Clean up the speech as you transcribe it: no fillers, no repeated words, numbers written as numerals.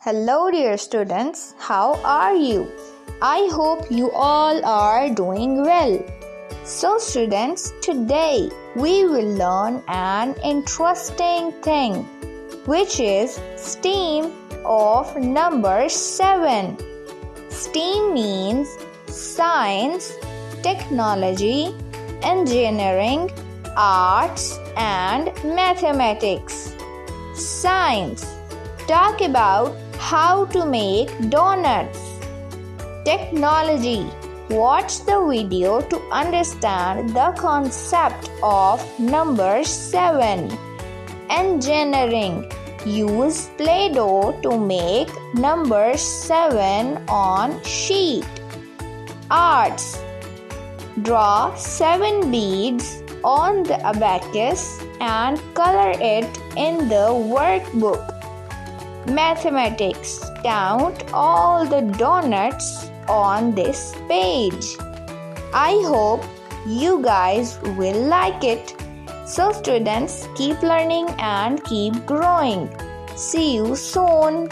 Hello dear students, how are you? I hope you all are doing well. So students, today we will learn an interesting thing, which is STEAM of number 7. STEAM means science, technology, engineering, arts and mathematics. Science. Talk about how to make donuts. Technology. Watch the video to understand the concept of number 7. Engineering. Use Play-Doh to make number 7 on sheet. Arts. Draw 7 beads on the abacus and color it in the workbook. Mathematics. Count all the donuts on this page. I hope you guys will like it. So students, keep learning and keep growing. See you soon.